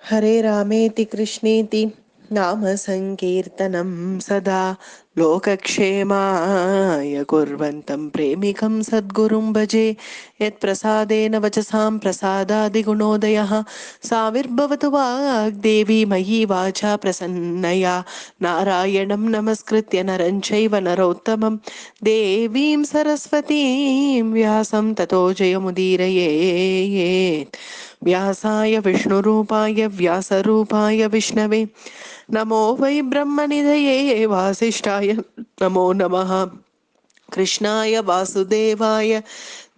हरे रामेति कृष्णेति नाम संकीर्तनं सदा लोकक्षेमाय कुर्वन्तं प्रेमिकं सद्गुरुं भजे। यत्प्रसादेन वचसां प्रसादादिगुणोदयः साविर्भवतु वाग्देवी मयि वाचा प्रसन्नया। नारायणं नमस्कृत्य नरं चैव नरोत्तमं देवीं सरस्वतीं व्यासं ततो जयमुदीरयेत्। व्यासाय विष्णुरूपाय व्यासरूपाय विष्णवे नमो वै ब्रह्मनिधये वासिष्ठाय नमो नमः। कृष्णाय वासुदेवाय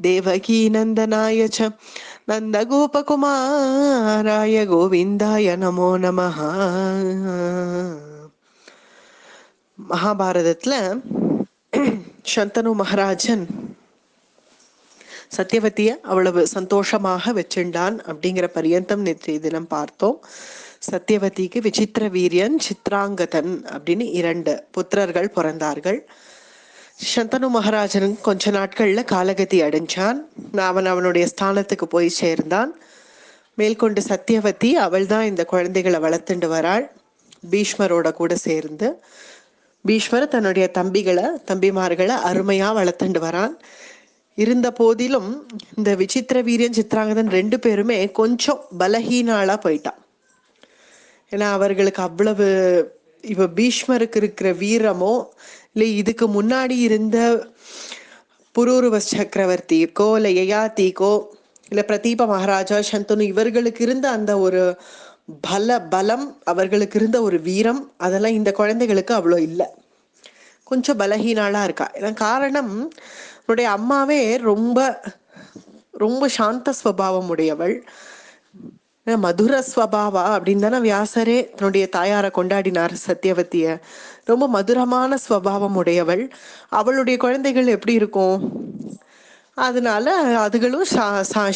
देवकीनन्दनाय च नन्दगोपकुमाराय गोविन्दाय नमो नमः. மகாபாரதத்துல சந்தனு மகாராஜன் சத்தியவதிய அவ்வளவு சந்தோஷமாக வச்சுண்டான் அப்படிங்கிற பரியந்தம் நேற்றைய தினம் பார்த்தோம். சத்தியவதிக்கு விசித்திர வீரியன் சித்ராங்கதன் அப்படின்னு 2 புத்திரர்கள் பிறந்தார்கள். சந்தனு மகாராஜன் கொஞ்ச நாட்கள்ல காலகதி அடைஞ்சான். அவன் அவனுடைய ஸ்தானத்துக்கு போய் சேர்ந்தான். மேற்கொண்டு சத்தியவதி அவள் தான் இந்த குழந்தைகளை வளர்த்துண்டு வராள் பீஷ்மரோட கூட சேர்ந்து. பீஷ்மர் தன்னுடைய தம்பிமார்களை அருமையா வளர்த்துண்டு வரான். இருந்த போதிலும் இந்த விசித்திர வீரியன் சித்ராங்கதன் 2 பேருமே கொஞ்சம் பலஹீனாளா போயிட்டான். ஏன்னா அவர்களுக்கு அவ்வளவு இவ பீஷ்மருக்கு இருக்கிற வீரமோ இல்லை இதுக்கு முன்னாடி இருந்த புரூருவ சக்கரவர்த்திக்கோ இல்லை யயாதிக்கோ இல்லை பிரதீப மகாராஜா சந்தனு இவர்களுக்கு இருந்த அந்த ஒரு பலம், அவர்களுக்கு இருந்த ஒரு வீரம், அதெல்லாம் இந்த குழந்தைகளுக்கு அவ்வளோ இல்லை. கொஞ்சம் பலஹீனாளா இருக்கா. ஏன்னா காரணம், உன்னுடைய அம்மாவே ரொம்ப ரொம்ப சாந்த ஸ்வபாவம் உடையவள், மதுர ஸ்வபாவா அப்படின்னு தானே வியாசரே தன்னுடைய தாயாரை கொண்டாடினார் சத்தியவதிய. ரொம்ப மதுரமான ஸ்வபாவம் உடையவள். அவளுடைய குழந்தைகள் எப்படி இருக்கும்? அதனால அதுகளும்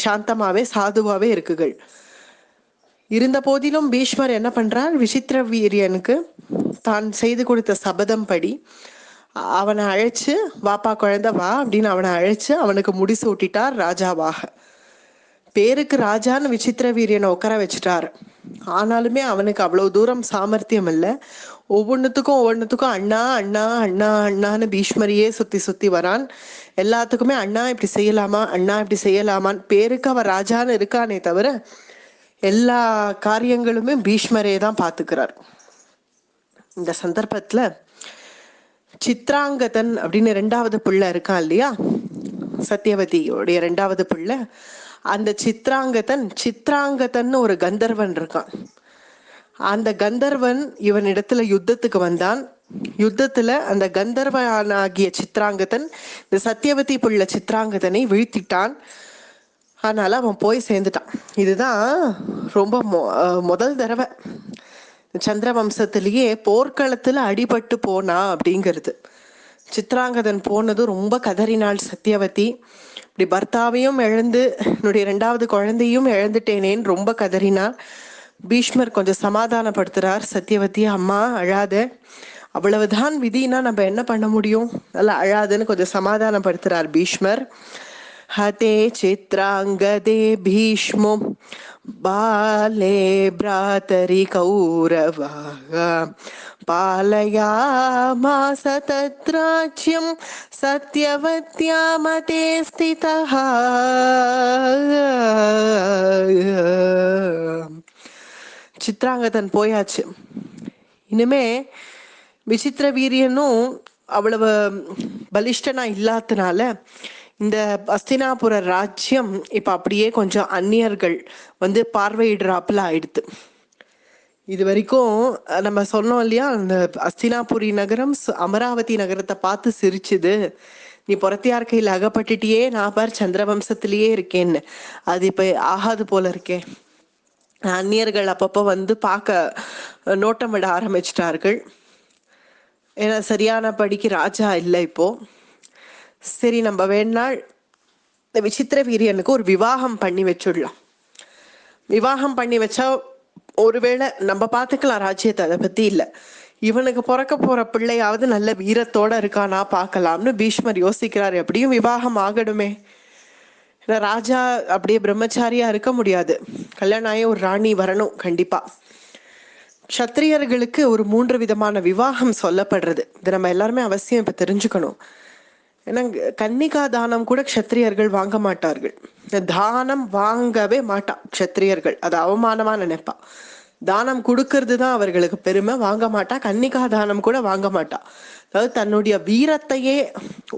சாந்தமாவே சாதுவாவே இருக்குகள். இருந்த போதிலும் பீஷ்மர் என்ன பண்றார், விசித்திர வீரியனுக்கு தான் செய்து கொடுத்த சபதம் படி அவனை அழைச்சு, வாப்பா குழந்தை வா அப்படின்னு அவனை அழைச்சு அவனுக்கு முடிசூட்டிட்டார் ராஜாவாக. பேருக்கு ராஜான்னு விசித்திர வீரியனை உட்கார வச்சுட்டார். ஆனாலுமே அவனுக்கு அவ்வளவு தூரம் சாமர்த்தியம் இல்லை. ஒவ்வொன்றுத்துக்கும் அண்ணா அண்ணா அண்ணா அண்ணான்னு பீஷ்மரியே சுத்தி சுத்தி வரான். எல்லாத்துக்குமே அண்ணா இப்படி செய்யலாமா, அண்ணா இப்படி செய்யலாமான்னு. பேருக்கு அவன் ராஜான்னு இருக்கானே தவிர எல்லா காரியங்களுமே பீஷ்மரே தான் பார்த்துக்கிறார். இந்த சந்தர்ப்பத்துல சித்ராங்கதன் அப்படின்னு 2வது பிள்ளை இருக்கான் இல்லையா, சத்தியவதியோடைய 2வது பிள்ளை. அந்த சித்ராங்கதன் ஒரு கந்தர்வன் இருக்கான். அந்த கந்தர்வன் இவனிடத்துல யுத்தத்துக்கு வந்தான். யுத்தத்துல அந்த கந்தர்வனாகிய சித்ராங்கதன் இந்த சத்தியவதி பிள்ளை சித்ராங்கதனை வீழ்த்திட்டான். அதனால அவன் போய் சேர்ந்துட்டான். இதுதான் ரொம்ப முதல் தடவை சந்திர வம்சத்திலேயே போர்க்களத்துல அடிபட்டு போனா அப்படிங்கிறது. சித்ராங்கதன் போனது ரொம்ப கதறினாள் சத்தியவதி. இப்படி பர்த்தாவையும் இழந்து என்னுடைய 2வது குழந்தையும் இழந்துட்டேனேன்னு ரொம்ப கதறினார். பீஷ்மர் கொஞ்சம் சமாதானப்படுத்துறார் சத்தியவதி, அம்மா அழாத, அவ்வளவுதான் விதினா நம்ம என்ன பண்ண முடியும், நல்லா அழாதுன்னு கொஞ்சம் சமாதானப்படுத்துறார் பீஷ்மர். हते चित्रांगदे भीष्मो बाले भ्रातरि कौरवाः पालयामास तद्राज्यं सत्यवत्या मते स्थितः. சித்ராங்கதன் போயாச்சு. இனிமே விசித்திர வீரியனும் அவ்வளவு பலிஷ்டனா இல்லாதனால இந்த அஸ்தினாபுர ராஜ்யம் இப்ப அப்படியே கொஞ்சம் அந்நியர்கள் வந்து பார்வையிடுறாப்புல ஆயிடுத்து. இது வரைக்கும் நம்ம சொன்னோம் இல்லையா, அந்த அஸ்தினாபுரி நகரம் அமராவதி நகரத்தை பார்த்து சிரிச்சுது, நீ புறத்தியார் கையில் அகப்பட்டுட்டியே, நான் பார் சந்திரவம்சத்திலேயே இருக்கேன்னு. அது இப்ப ஆகாது போல இருக்கே. அந்நியர்கள் அப்பப்போ வந்து பார்க்க நோட்டம் விட ஆரம்பிச்சிட்டார்கள். ஏன்னா சரியான படிக்கு ராஜா இல்லை இப்போ. சரி, நம்ம வேணால் இந்த விசித்திர வீரியனுக்கு ஒரு விவாகம் பண்ணி வச்சுடலாம். விவாகம் பண்ணி வச்சா ஒருவேளை நம்ம பார்த்துக்கலாம் ராஜ்யத்தை, அதை பத்தி இல்லை. இவனுக்கு பிறக்க போற பிள்ளையாவது நல்ல வீரத்தோட இருக்கானா பார்க்கலாம்னு பீஷ்மர் யோசிக்கிறார். எப்படியும் விவாகம் ஆகணுமே. ஏன்னா ராஜா அப்படியே பிரம்மச்சாரியா இருக்க முடியாது, கல்யாணம் ஆகி ஒரு ராணி வரணும் கண்டிப்பா. க்ஷத்திரியர்களுக்கு ஒரு 3 விதமான விவாகம் சொல்லப்படுறது. இது நம்ம எல்லாருமே அவசியம் இப்ப தெரிஞ்சுக்கணும். ஏன்னா கன்னிகா தானம் கூட க்ஷத்திரியர்கள் வாங்க மாட்டார்கள். தானம் வாங்கவே மாட்டா க்ஷத்திரியர்கள், அது அவமானமா நினைப்பா. தானம் கொடுக்கறது தான் அவர்களுக்கு பெருமை, வாங்க மாட்டா. கன்னிகா தானம் கூட வாங்க மாட்டா. அதாவது தன்னுடைய வீரத்தையே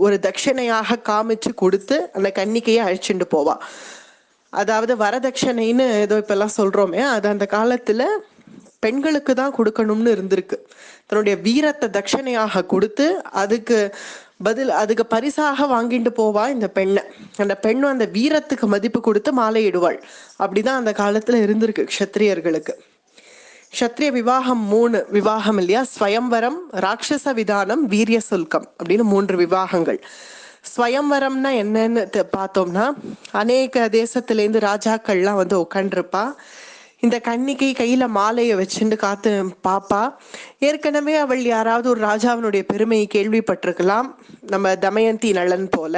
ஒரு தட்சணையாக காமிச்சு கொடுத்து அந்த கன்னிகையை அழைச்சிட்டு போவா. அதாவது வரதட்சணைன்னு ஏதோ இப்பெல்லாம் சொல்றோமே, அது அந்த காலத்துல பெண்களுக்கு தான் கொடுக்கணும்னு இருந்திருக்கு. தன்னுடைய வீரத்தை தட்சணையாக கொடுத்து அதுக்கு பரிசாக வாங்கிட்டு போவா இந்த பெண்ணை. அந்த பெண்ணும் அந்த வீரத்துக்கு மதிப்பு கொடுத்து மாலையிடுவாள். அப்படிதான் அந்த காலத்துல இருந்திருக்கு க்ஷத்திரியர்களுக்கு. க்ஷத்ரிய விவாகம் 3 விவாகம் இல்லையா? ஸ்வயம்வரம், ராட்சச விதானம், வீரிய சுல்கம் அப்படின்னு 3 விவாகங்கள். ஸ்வயம்வரம்னா என்னன்னு பார்த்தோம்னா, அநேக தேசத்திலேருந்து ராஜாக்கள்லாம் வந்து உட்காண்டிருப்பா. இந்த கன்னிகை கையில மாலையை வச்சுட்டு காத்து பாப்பா. ஏற்கனவே அவள் யாராவது ஒரு ராஜாவினுடைய பெருமையை கேள்விப்பட்டிருக்கலாம், நம்ம தமயந்தி நலன் போல.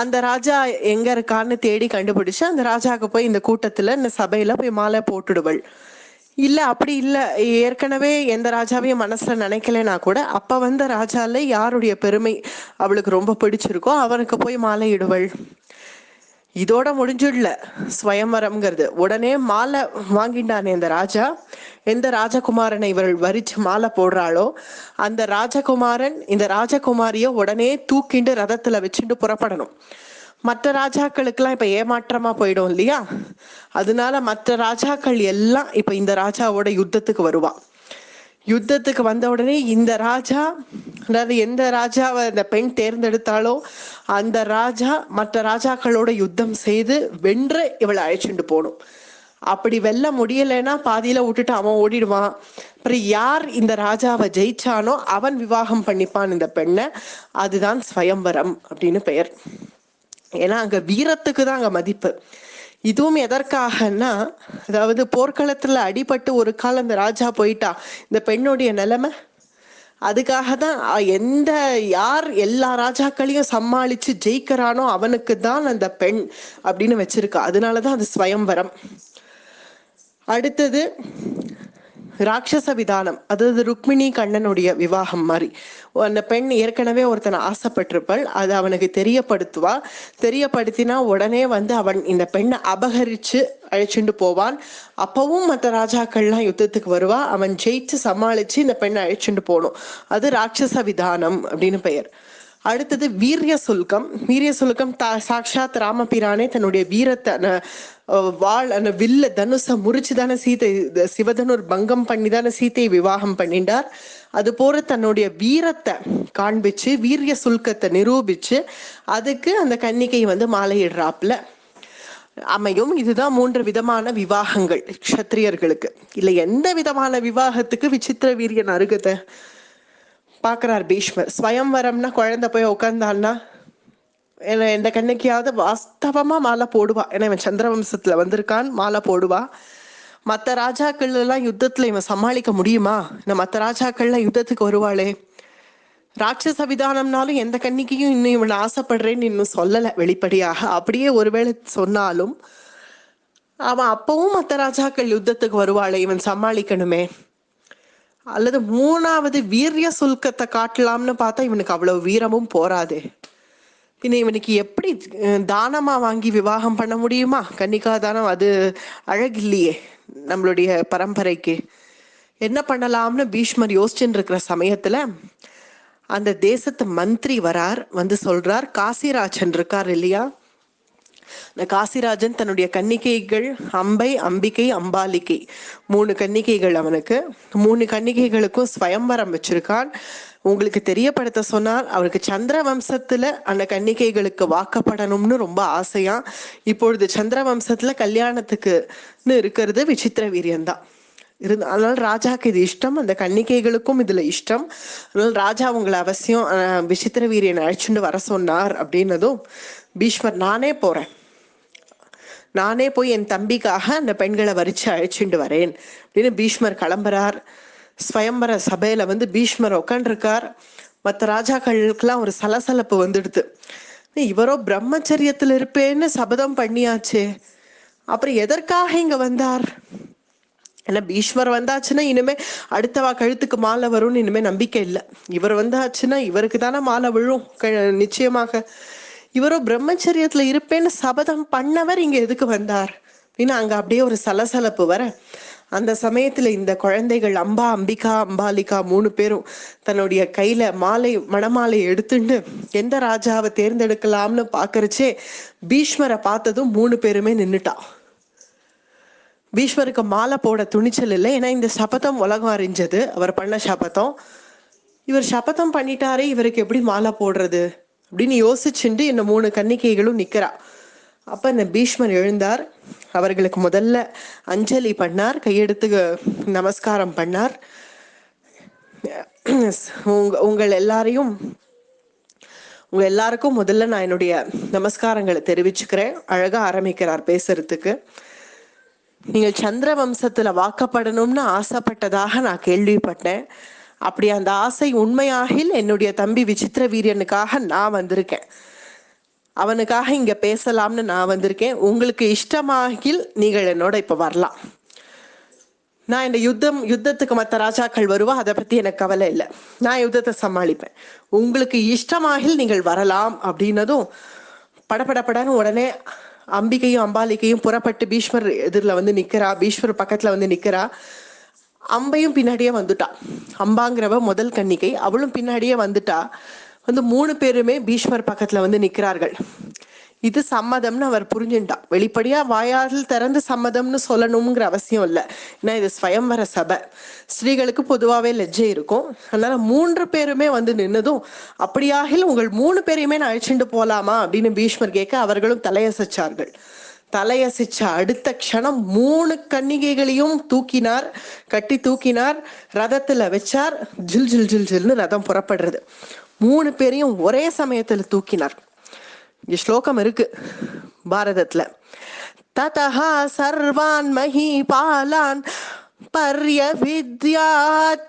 அந்த ராஜா எங்க இருக்கான்னு தேடி கண்டுபிடிச்சு அந்த ராஜாவுக்கு போய் இந்த கூட்டத்துல இந்த சபையில போய் மாலை போட்டுடுவள். இல்ல அப்படி இல்ல, ஏற்கனவே எந்த ராஜாவையும் மனசுல நினைக்கலனா கூட அப்ப வந்த ராஜால யாருடைய பெருமை அவளுக்கு ரொம்ப பிடிச்சிருக்கோ அவனுக்கு போய் மாலை இடுவள். இதோட முடிஞ்சுடல ஸ்வயம்வரம்ங்கிறது. உடனே மாலை வாங்கிட்டானே இந்த ராஜா, எந்த ராஜகுமாரனை இவள் வரிச்சு மாலை போடுறாளோ அந்த ராஜகுமாரன் இந்த ராஜகுமாரிய உடனே தூக்கிண்டு ரதத்துல வச்சுட்டு புறப்படணும். மற்ற ராஜாக்களுக்கெல்லாம் இப்ப ஏமாற்றமா போயிடும் இல்லையா? அதனால மற்ற ராஜாக்கள் எல்லாம் இப்ப இந்த ராஜாவோட யுத்தத்துக்கு வருவா. யுத்தத்துக்கு வந்த உடனே இந்த ராஜா, அதாவது எந்த ராஜாவை அந்த பெண் தேர்ந்தெடுத்தாலோ அந்த ராஜா மற்ற ராஜாக்களோட யுத்தம் செய்து வென்று இவளை அழைச்சிட்டு போகணும். அப்படி வெல்ல முடியலைன்னா பாதியில விட்டுட்டு அவன் ஓடிடுவான். அப்புறம் யார் இந்த ராஜாவை ஜெயிச்சானோ அவன் விவாகம் பண்ணிப்பான் இந்த பெண்ணை. அதுதான் ஸ்வயம்வரம் அப்படின்னு பெயர். ஏன்னா அங்க வீரத்துக்கு தான் அங்க மதிப்பு. இதுவும் எதற்காகன்னா, அதாவது போர்க்களத்துல அடிபட்டு ஒரு காலம் அந்த ராஜா போயிட்டா இந்த பெண்ணுடைய நிலைமை. அதுக்காக தான் யார் எல்லா ராஜாக்களையும் சமாளிச்சு ஜெயிக்கிறானோ அவனுக்கு தான் அந்த பெண் அப்படின்னு வச்சிருக்கா. அதனாலதான் அது ஸ்வயம்வரம். அடுத்தது ராட்சச விதானம், அதாவது ருக்மிணி கண்ணனுடைய விவாகம் மாதிரி. அந்த பெண் ஏற்கனவே ஒருத்தனை ஆசைப்பட்டிருப்பாள், அது அவனுக்கு தெரியப்படுத்துவா. தெரியப்படுத்தினா உடனே வந்து அவன் இந்த பெண்ணை அபகரிச்சு அழைச்சிட்டு போவான். அப்பவும் மற்ற ராஜாக்கள்லாம் யுத்தத்துக்கு வருவா. அவன் ஜெயிச்சு சமாளிச்சு இந்த பெண்ணை அழைச்சிட்டு போகணும். அது ராட்சச விதானம் அப்படின்னு பெயர். அடுத்தது வீரிய சுல்கம். வீரிய சுல்கம் சாக்ஷாத் ராமபிரானே தன்னுடைய வீரத்தை அந்த வில்ல தனுச முறிச்சு தானே சீதை, சிவதனுர் பங்கம் பண்ணி தானே சீதையை விவாகம் பண்ணிட்டார். அது போல தன்னுடைய வீரத்தை காண்பிச்சு வீரிய சுல்கத்தை நிரூபிச்சு அதுக்கு அந்த கன்னிகை வந்து மாலையிடுறாப்புல அமையும். இதுதான் 3 விதமான விவாகங்கள் க்ஷத்திரியர்களுக்கு. இல்ல எந்த விதமான விவாகத்துக்கு விசித்திர வீரியன் அருகதை பாக்குறார் பீஷ்மர். ஸ்வயம்வரம்னா குழந்தை போய் உட்கார்ந்தான்னா எந்த கண்ணிக்கையாவது வாஸ்தவமா மாலை போடுவா. ஏன்னா இவன் சந்திரவம்சத்துல வந்திருக்கான், மாலை போடுவா. மற்ற ராஜாக்கள் எல்லாம் யுத்தத்துல இவன் சமாளிக்க முடியுமா? மற்ற ராஜாக்கள்லாம் யுத்தத்துக்கு வருவாளே. ராட்சச விதானம்னாலும் எந்த கன்னிக்கையும் இன்னும் இவன் ஆசைப்படுறேன்னு இன்னும் சொல்லலை வெளிப்படையாக. அப்படியே ஒருவேளை சொன்னாலும் அவன் அப்பவும் மற்ற ராஜாக்கள் யுத்தத்துக்கு வருவாளே, இவன் சமாளிக்கணுமே. அல்லது 3வது வீரிய சுல்கத்தை காட்டலாம்னு பார்த்தா இவனுக்கு அவ்வளவு வீரமும் போராதே. பின்ன இவனுக்கு எப்படி தானமா வாங்கி விவாகம் பண்ண முடியுமா? கன்னிகா தானம் அது அழகில்லையே நம்மளுடைய பரம்பரைக்கு. என்ன பண்ணலாம்னு பீஷ்மர் யோசிச்சுட்டு இருக்கிற சமயத்துல அந்த தேசத்து மந்திரி வரார், வந்து சொல்றார், காசிராஜன் இருக்கார் இல்லையா, இந்த காசிராஜன் தன்னுடைய கன்னிகைகள் அம்பை, அம்பிகை, அம்பாலிகை 3 கன்னிகைகள். அவனுக்கு 3 கன்னிகைகளுக்கும் ஸ்வயம்வரம் வச்சிருக்கான். உங்களுக்கு தெரியப்படுத்த சொன்னால் அவருக்கு சந்திர வம்சத்துல அந்த கன்னிகைகளுக்கு வாக்கப்படணும்னு ரொம்ப ஆசையா. இப்பொழுது சந்திர வம்சத்துல கல்யாணத்துக்குன்னு இருக்கிறது விசித்திர வீரியன்தான். அதனால ராஜாக்கு இது இஷ்டம், அந்த கன்னிகைகளுக்கும் இதுல இஷ்டம். அதனால ராஜா உங்களை அவசியம் விசித்திர வீரியன் அழைச்சுட்டு வர சொன்னார் அப்படின்னதும் பீஷ்மர் நானே போறேன், நானே போய் என் தம்பிக்காக அந்த பெண்களை வரிச்சு அழைச்சிட்டு வரேன் அப்படின்னு பீஷ்மர் கிளம்புறார். ஸ்வயம்பர சபையில வந்து பீஷ்மர் உட்காண்டிருக்கார். மற்ற ராஜாக்களுக்கெல்லாம் ஒரு சலசலப்பு வந்துடுது. இவரோ பிரம்மச்சரியத்துல இருப்பேன்னு சபதம் பண்ணியாச்சே, அப்புறம் எதற்காக இங்க வந்தார்? ஏன்னா பீஷ்மர் வந்தாச்சுன்னா இனிமே அடுத்தவா கழுத்துக்கு மாலை வரும்னு இனிமே நம்பிக்கை இல்லை. இவர் வந்தாச்சுன்னா இவருக்கு தானே மாலை விழும் நிச்சயமாக. இவரோ பிரம்மச்சரியத்துல இருப்பேன்னு சபதம் பண்ணவர் இங்க எதுக்கு வந்தார் அப்படின்னு அங்க அப்படியே ஒரு சலசலப்பு வர, அந்த சமயத்துல இந்த குழந்தைகள் அம்பா, அம்பிகா, அம்பாலிகா 3 பேரும் தன்னுடைய கையில மணமாலை எடுத்துட்டு எந்த ராஜாவை தேர்ந்தெடுக்கலாம்னு பாக்குறச்சே பீஷ்மரை பார்த்ததும் 3 பேருமே நின்னுட்டா. பீஷ்மருக்கு மாலை போட துணிச்சல் இல்லை. ஏன்னா இந்த சபதம் உலகம் அறிஞ்சது, அவர் பண்ண சபதம். இவர் சபதம் பண்ணிட்டாரே, இவருக்கு எப்படி மாலை போடுறது அப்படின்னு யோசிச்சுட்டு இந்த 3 கன்னிகைகளும் நிக்கிறா. அப்ப இந்த பீஷ்மர் எழுந்தார், அவர்களுக்கு முதல்ல அஞ்சலி பண்ணார், கையெடுத்து நமஸ்காரம் பண்ணார். உங்க எல்லாருக்கும் முதல்ல நான் என்னுடைய நமஸ்காரங்களை தெரிவிச்சுக்கிறேன். அழகா ஆரம்பிக்கிறார் பேசுறதுக்கு. நீங்கள் சந்திர வம்சத்துல வாக்கப்படணும்னு ஆசைப்பட்டதாக நான் கேள்விப்பட்டேன். அப்படி அந்த ஆசை உண்மையாகில் என்னுடைய தம்பி விசித்திர வீரியனுக்காக நான் வந்திருக்கேன். அவனுக்காக இங்க பேசலாம்னு நான் வந்திருக்கேன். உங்களுக்கு இஷ்டமாகில் நீங்கள் என்னோட இப்ப வரலாம். நான் இந்த யுத்தத்துக்கு மற்ற ராஜாக்கள் வருவா, அதை பத்தி எனக்கு கவலை இல்லை, நான் யுத்தத்தை சமாளிப்பேன். உங்களுக்கு இஷ்டமாகில் நீங்கள் வரலாம் அப்படின்னதும் படப்படப்படன்னு உடனே அம்பிகையும் அம்பாலிகையும் புறப்பட்டு பீஷ்மர் எதிரில் வந்து நிக்கிறா, பீஷ்மர் பக்கத்துல வந்து நிக்கிறா. அம்பையும் பின்னாடியே வந்துட்டா. அம்பாங்கிறவ முதல் கன்னிகை, அவளும் பின்னாடியே வந்துட்டா. வந்து 3 பேருமே பீஷ்மர் பக்கத்துல வந்து நிக்கிறார்கள். இது சம்மதம்னு அவர் புரிஞ்சுட்டா. வெளிப்படையா வாயால் திறந்து சம்மதம்னு சொல்லணுங்கிற அவசியம் இல்லை, ஏன்னா இது ஸ்வயம்வர சபை, ஸ்திரீகளுக்கு பொதுவாகவே லெஜ்ஜை இருக்கும். அதனால 3 பேருமே வந்து நின்னதும், அப்படியாக உங்கள் 3 பேரையுமே நான் அழைச்சிட்டு போலாமா அப்படின்னு பீஷ்மர் கேட்க அவர்களும் தலையசைச்சார்கள். தலையசிச்ச அடுத்த க்ஷணம் 3 கன்னிகைகளையும் கட்டி தூக்கினார், ரதத்துல வச்சார். ஜில் ஜில் ஜில் ஜில்னு ரதம் புறப்படுறது. 3 பேரையும் ஒரே சமயத்துல தூக்கினார். இங்க ஸ்லோகம் இருக்கு பாரதத்துல, ததஹா சர்வான் மஹீபாலான் பர்யவித்யா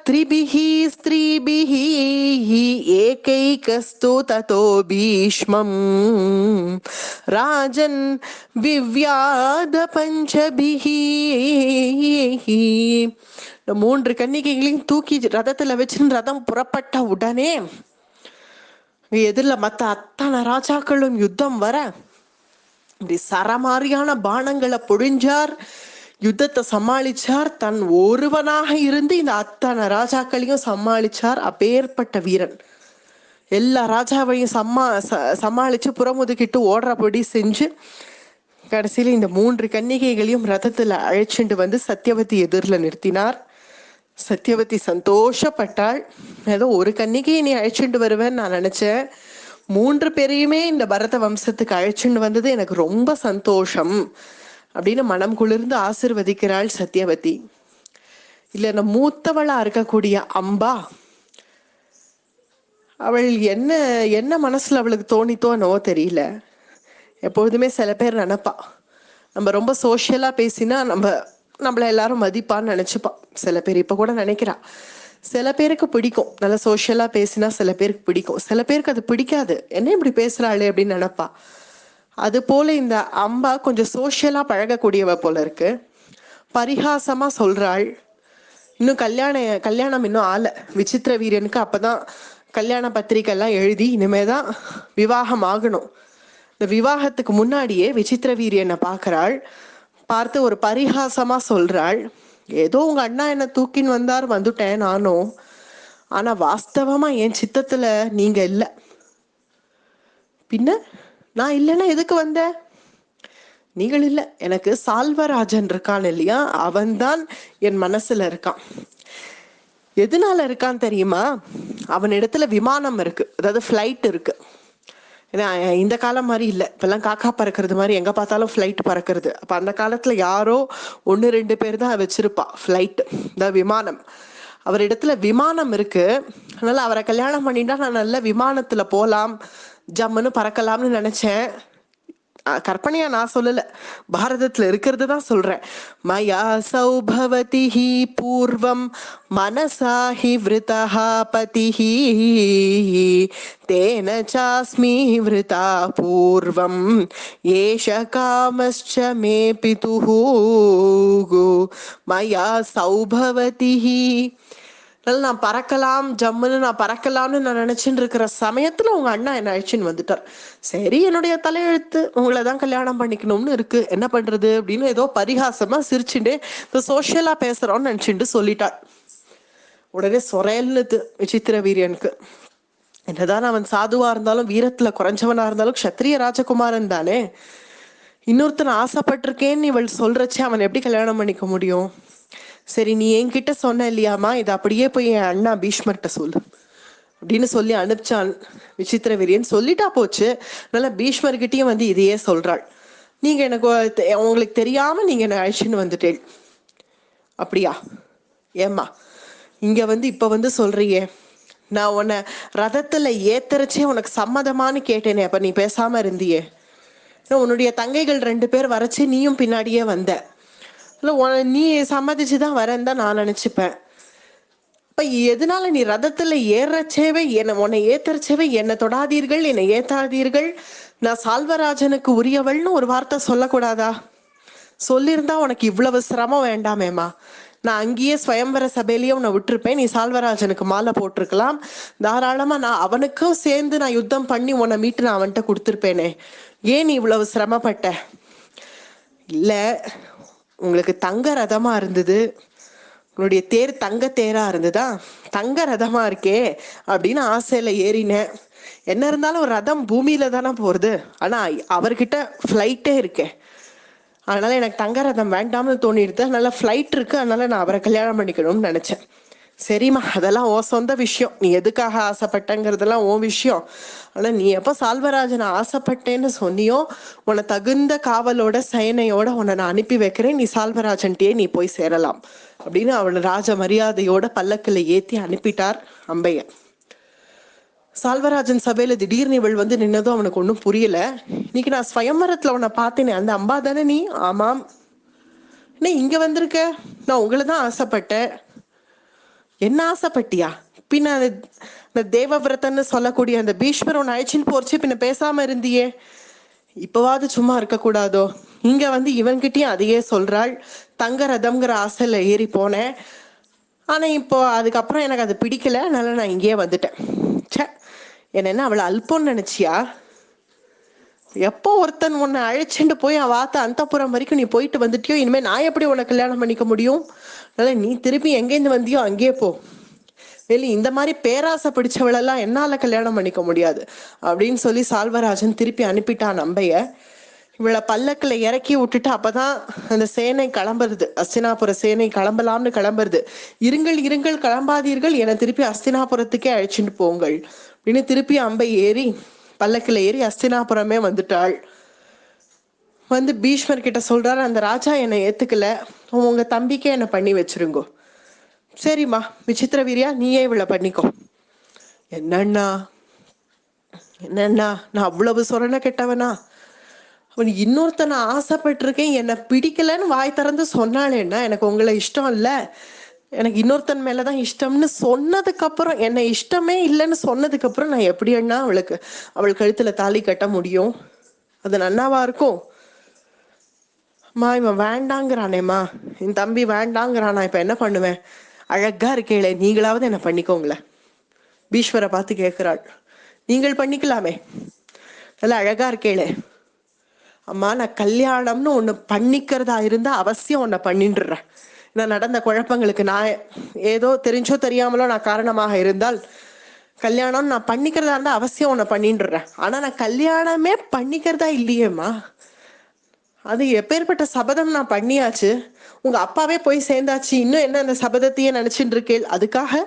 த்ரிபிஹி ஸ்திரீபிஹி ஏகைகஸ்து ததோ பீஷ்மம் ராஜன் விவ்யாத பஞ்சபிஹி. 3 கன்னிகைகளையும் தூக்கி ரதத்துல வச்சு ரதம் புறப்பட்ட உடனே எதிரில் மற்ற அத்தனை ராஜாக்களும் யுத்தம் வர இப்படி சரமாரியான பானங்களை பொழிஞ்சார், யுத்தத்தை சமாளிச்சார். தன் ஒருவனாக இருந்து இந்த அத்தனை ராஜாக்களையும் சமாளிச்சார். அப்பேற்பட்ட வீரன் எல்லா ராஜாவையும் சமாளிச்சு புறமுதுகிட்டு ஓடுறபடி செஞ்சு கடைசியில இந்த 3 கன்னிகைகளையும் ரதத்துல அழைச்சிட்டு வந்து சத்தியவதி எதிரில் நிறுத்தினார். சத்தியவதி சந்தோஷப்பட்டாள். ஏதோ ஒரு கன்னிகையை நீ அழைச்சிட்டு வருவேன்னு நான் நினைச்சேன், 3 பேரையுமே இந்த பரத வம்சத்துக்கு அழைச்சிட்டு வந்தது எனக்கு ரொம்ப சந்தோஷம் அப்படின்னு மனம் குளிர்ந்து ஆசிர்வதிக்கிறாள் சத்தியவதி. இல்ல மூத்தவளா இருக்கக்கூடிய அம்பா, அவள் என்ன மனசுல அவளுக்கு தோணித்தோ என்னவோ தெரியல. எப்பொழுதுமே சில பேர் நினைப்பா, நம்ம ரொம்ப சோசியலா பேசினா நம்மள எல்லாரும் மதிப்பான்னு நினைச்சுப்பா. சில பேர் இப்ப கூட நினைக்கிறா. சில பேருக்கு பிடிக்கும், நல்லா சோசியலா பேசினா சில பேருக்கு பிடிக்கும், சில பேருக்கு அது பிடிக்காது. என்ன இப்படி பேசுறாளே அப்படின்னு நினைப்பா. அது போல இந்த அம்பா கொஞ்சம் சோசியலா பழகக்கூடியவ போல இருக்கு. பரிகாசமா சொல்றாள். இன்னும் கல்யாணம் இன்னும் ஆல விசித்திர வீரியனுக்கு. அப்பதான் கல்யாண பத்திரிக்கை எல்லாம் எழுதி இனிமேதான் விவாகம் ஆகணும். இந்த விவாகத்துக்கு முன்னாடியே விசித்திர வீரியனை பாக்குறாள். பார்த்து ஒரு பரிகாசமா சொல்றாள், ஏதோ உங்க அண்ணா என்ன தூக்கின்னு வந்தார், வந்துட்டேன் நானும். ஆனா வாஸ்தவமா என் சித்தத்துல நீங்க இல்ல. பின்ன நான் இல்லைன்னா எதுக்கு வந்த? நீங்கள் இல்ல, எனக்கு சால்வராஜன் இருக்கான் இல்லையா, அவன்தான் என் மனசுல இருக்கான். எதனால இருக்கான் தெரியுமா? அவன் இடத்துல விமானம் இருக்கு, அதாவது ஃபிளைட் இருக்கு. ஏன்னா இந்த காலம் மாதிரி இல்லை, இப்பெல்லாம் காக்கா பறக்கிறது மாதிரி எங்க பார்த்தாலும் ஃபிளைட் பறக்கிறது. அப்ப அந்த காலத்துல யாரோ 1-2 பேர் தான் வச்சிருப்பா ஃபிளைட், இந்த விமானம். அவர் இடத்துல விமானம் இருக்கு. அதனால அவரை கல்யாணம் பண்ணிட்டா நான் நல்ல விமானத்துல போலாம், ஜம்முன்னு பறக்கலாம்னு நினைச்சேன். கற்பனையா நான் சொல்லல, பாரதத்துல இருக்கிறது தான் சொல்றேன். மயா சௌபவதிஹி பூர்வம் மனசாஹி விருதஹ பதிஹி தேன சாஸ்மி விருதா பூர்வம் ஏஷ காமஸ்ச மே பிதுஹு மயா சௌபவதிஹி. நான் பறக்கலாம், ஜம்முன்னு நான் பறக்கலாம்னு நான் நினைச்சுட்டு இருக்கிற சமயத்துல உங்க அண்ணா என்ன அழைச்சின்னு வந்துட்டார். சரி, என்னுடைய தலையெழுத்து, உங்களை தான் கல்யாணம் பண்ணிக்கணும்னு இருக்கு, என்ன பண்றது அப்படின்னு ஏதோ பரிகாசமா சிரிச்சுட்டு இந்த சோசியலா பேசுறோம்னு நினைச்சுட்டு சொல்லிட்டாள். உடனே சொரேல்னுது விசித்திர வீரியனுக்கு. என்னதான் அவன் சாதுவா இருந்தாலும் வீரத்துல குறைஞ்சவனா இருந்தாலும் க்ஷத்ரிய ராஜகுமாரன் தானே. இன்னொருத்தன் ஆசைப்பட்டிருக்கேன்னு இவள் சொல்றச்சு அவன் எப்படி கல்யாணம் பண்ணிக்க முடியும்? சரி, நீ என்கிட்ட சொன்ன இல்லையாமா, இதை அப்படியே போய் என் அண்ணா பீஷ்மர்கிட்ட சொல்லு அப்படின்னு சொல்லி அனுப்பிச்சான் விசித்திர வீரியன். சொல்லிட்டா போச்சு. அதனால பீஷ்மர்கிட்டயும் வந்து இதையே சொல்றாள். நீங்க எனக்கு உங்களுக்கு தெரியாம நீங்க என்ன அழைச்சின்னு வந்துட்டேன். அப்படியா? ஏம்மா இங்க வந்து இப்ப வந்து சொல்றியே, நான் உன்னை ரதத்துல ஏத்தரச்சே உனக்கு சம்மதமானு கேட்டேனே, அப்ப நீ பேசாம இருந்தியே. உன்னுடைய தங்கைகள் 2 பேர் வரைச்சு நீயும் பின்னாடியே வந்த. நீ சம்மதிச்சுதான் வரேன்னு தான் நான் நினைச்சுப்பேன். அப்ப எதனால நீ ரதத்துல ஏறச்சேவை என்ன, உன்னை ஏத்தரச்சேவை என்னை தொடாதீர்கள், என்னை ஏத்தாதீர்கள், நான் சால்வராஜனுக்கு உரியவள்னு ஒரு வார்த்தை சொல்லக்கூடாதா? சொல்லியிருந்தா உனக்கு இவ்வளவு சிரமம் வேண்டாமேம்மா. நான் அங்கேயே ஸ்வயம்பர சபையிலேயே உன்னை விட்டுருப்பேன். நீ சால்வராஜனுக்கு மாலை போட்டிருக்கலாம் தாராளமா. நான் அவனுக்கும் சேர்ந்து நான் யுத்தம் பண்ணி உன்னை மீட்டு நான் அவன்கிட்ட கொடுத்துருப்பேனே. ஏன் நீ இவ்வளவு சிரமப்பட்ட? இல்ல, உங்களுக்கு தங்க ரதமா இருந்தது, உன்னுடைய தேர் தங்க தேரா இருந்ததா, தங்க ரதமா இருக்கே அப்படின்னு ஆசையில ஏறினேன். என்ன இருந்தாலும் ரதம் பூமியில தானே போறது, ஆனா அவர்கிட்ட ஃப்ளைட்டே இருக்கே, அதனால எனக்கு தங்க ரதம் வேண்டாம்னு தோணிடுது. அதனால ஃப்ளைட் இருக்கு, அதனால நான் அவரை கல்யாணம் பண்ணிக்கணும்னு நினைச்சேன். சரிம்மா, அதெல்லாம் ஓ சொந்த விஷயம், நீ எதுக்காக ஆசைப்பட்டங்கிறதெல்லாம் ஓ விஷயம். ஆனா நீ எப்போ சால்வராஜனை ஆசைப்பட்டேன்னு சொன்னியோ, உன்னை தகுந்த காவலோட சேனையோட உன்னை நான் அனுப்பி வைக்கிறேன், நீ சால்வராஜன்ட்டே நீ போய் சேரலாம் அப்படின்னு அவளை ராஜ மரியாதையோட பல்லக்கில் ஏத்தி அனுப்பிட்டார் அம்பையன். சால்வராஜன் சபையில திடீர்னு இவள் வந்து நின்னதும் அவனுக்கு ஒன்றும் புரியல. இன்னைக்கு நான் ஸ்வயம்பரத்துல உன்னை பார்த்தேனே, அந்த அம்பா தானே நீ? ஆமாம். என்ன இங்க வந்திருக்க? நான் உங்களை தான் ஆசைப்பட்டேன். என்ன ஆசைப்பட்டியா? பின்ன அந்த தேவவிரதன்னு சொல்லக்கூடிய அந்த பீஷ்மர் உன்னை அழைச்சின்னு போச்சு, பின்ன பேசாம இருந்தியே, இப்பவாது சும்மா இருக்கக்கூடாதோ? இங்க வந்து இவன்கிட்டயும் அதையே சொல்றாள். தங்க ரதம்ங்கிற ஆசையில ஏறி போனேன், ஆனா இப்போ அதுக்கப்புறம் எனக்கு அது பிடிக்கல, அதனால நான் இங்கேயே வந்துட்டேன். சே, என்ன அவளை அல்பம்னு நினைச்சியா? எப்போ ஒருத்தன் உன்னை அழைச்சிட்டு போய் வாத்த அந்தப்புறம் வரைக்கும் நீ போயிட்டு வந்துட்டியோ, இனிமே நான் எப்படி உன்னை கல்யாணம் பண்ணிக்க முடியும்? அதனால நீ திருப்பி எங்கேருந்து வந்தியோ அங்கேயே போ. வெளி இந்த மாதிரி பேராசை பிடிச்சவளெல்லாம் என்னால கல்யாணம் பண்ணிக்க முடியாது அப்படின்னு சொல்லி சால்வராஜன் திருப்பி அனுப்பிட்டான் நம்பைய. இவளை பல்லக்கில் இறக்கி விட்டுட்டு அப்பதான் அந்த சேனை கிளம்புறது, அஸ்தினாபுர சேனை கிளம்பலாம்னு கிளம்புறது. இருங்கள் இருங்கள், கிளம்பாதீர்கள், என திருப்பி அஸ்தினாபுரத்துக்கே அழைச்சிட்டு போங்கள் அப்படின்னு திருப்பி அம்பை ஏறி பல்லக்கில் ஏறி அஸ்தினாபுரமே வந்துட்டாள். வந்து பீஷ்மர் கிட்ட சொல்றாரு, அந்த ராஜா என்னை ஏத்துக்கல, உங்க தம்பிக்கே என்னை பண்ணி வச்சிருங்கோ. சரிம்மா விசித்திர வீரியா, நீயே இவளை பண்ணிக்கோ. என்னன்னா என்னன்னா, நான் அவ்வளவு சொரண கெட்டவனா? அவன் இன்னொருத்தனை ஆசைப்பட்டிருக்கேன், என்னை பிடிக்கலன்னு வாய் திறந்து சொன்னாலேன்னா, எனக்கு உங்களை இஷ்டம் இல்லை, எனக்கு இன்னொருத்தன் மேலதான் இஷ்டம்னு சொன்னதுக்கு அப்புறம், என்னை இஷ்டமே இல்லைன்னு சொன்னதுக்கு அப்புறம் நான் எப்படி அண்ணா அவள் கழுத்துல தாலி கட்ட முடியும்? அது நன்னாவா இருக்கும்? அம்மா இவன் வேண்டாங்கிறானேம்மா, என் தம்பி வேண்டாங்கிறானா, இப்ப என்ன பண்ணுவேன்? அழகா இருக்கேளே, நீங்களாவது என்ன பண்ணிக்கோங்களே. பீஷ்வரை பார்த்து கேட்கிறாள். நீங்கள் பண்ணிக்கலாமே, நல்லா அழகா இருக்கேளே. அம்மா நான் கல்யாணம்னு ஒண்ணு பண்ணிக்கிறதா இருந்தா அவசியம் உன்னை பண்ணிடுறேன். நான் நடந்த குழப்பங்களுக்கு நான் ஏதோ தெரிஞ்சோ தெரியாமலோ நான் காரணமாக இருந்தால், கல்யாணம் நான் பண்ணிக்கிறதா இருந்தா அவசியம் உன்னை பண்ணிடுறேன். ஆனா நான் கல்யாணமே பண்ணிக்கிறதா இல்லையேம்மா, அது எப்பேற்பட்ட சபதம் நான் பண்ணியாச்சு, உங்க அப்பாவே போய் சேர்ந்தாச்சு, இன்னும் என்ன அந்த சபதத்தையே நினைச்சுட்டு இருக்கேள்? அதுக்காக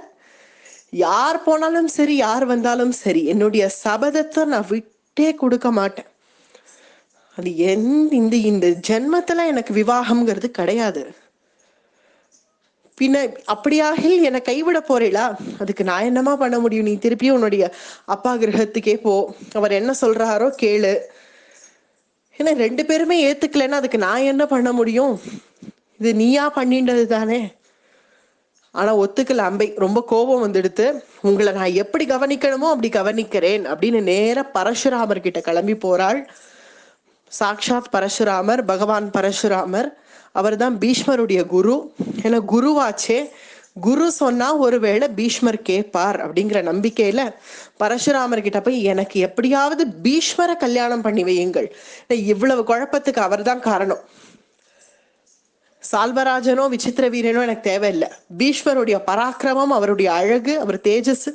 யார் போனாலும் சரி, யார் வந்தாலும் சரி, என்னுடைய சபதத்தை நான் விட்டே கொடுக்க மாட்டேன். அது இந்த இந்த ஜென்மத்துல எனக்கு விவாகம்ங்கிறது கிடையாது. பின்ன அப்படியாக என்னை கைவிட போறீளா? அதுக்கு நான் என்னமா பண்ண முடியும்? நீ திருப்பியும் உன்னுடைய அப்பா கிரகத்துக்கே போ, அவர் என்ன சொல்றாரோ கேளு. ஏன்னா 2 பேருமே ஏத்துக்கலைன்னா அதுக்கு நான் என்ன பண்ண முடியும்? இது நீயா பண்ணின்றது தானே. ஆனா ஒத்துக்கல அம்பை. ரொம்ப கோபம் வந்துடுத்து. உங்களை நான் எப்படி கவனிக்கணுமோ அப்படி கவனிக்கிறேன் அப்படின்னு நேர பரசுராமர் கிட்ட கிளம்பி போறாள். சாக்ஷாத் பரசுராமர், பகவான் பரசுராமர். அவர் தான் பீஷ்மருடைய குரு. ஏன்னா குருவாச்சே, குரு சொன்னா ஒருவேளை பீஷ்மர் கேட்பார் அப்படிங்கிற நம்பிக்கையில பரசுராமர் கிட்ட போய் எனக்கு எப்படியாவது பீஷ்மரை கல்யாணம் பண்ணி வையுங்கள். இவ்வளவு குழப்பத்துக்கு அவர் தான் காரணம். சால்வராஜனோ விசித்திர வீரனோ எனக்கு தேவையில்லை. பீஷ்மருடைய பராக்கிரமம், அவருடைய அழகு, அவர் தேஜஸ்,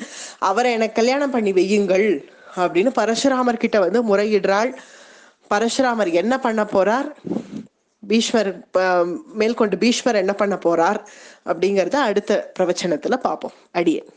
அவரை எனக்கு கல்யாணம் பண்ணி வையுங்கள் அப்படின்னு பரசுராமர் கிட்ட வந்து முறையிடுறாள். பரசுராமர் என்ன பண்ண போறார், பீஷ்மர் மேற்கொண்டு பீஷ்மர் என்ன பண்ண போறார் அப்படிங்கிறத அடுத்த பிரவச்சனத்துல பார்ப்போம். அடியேன்.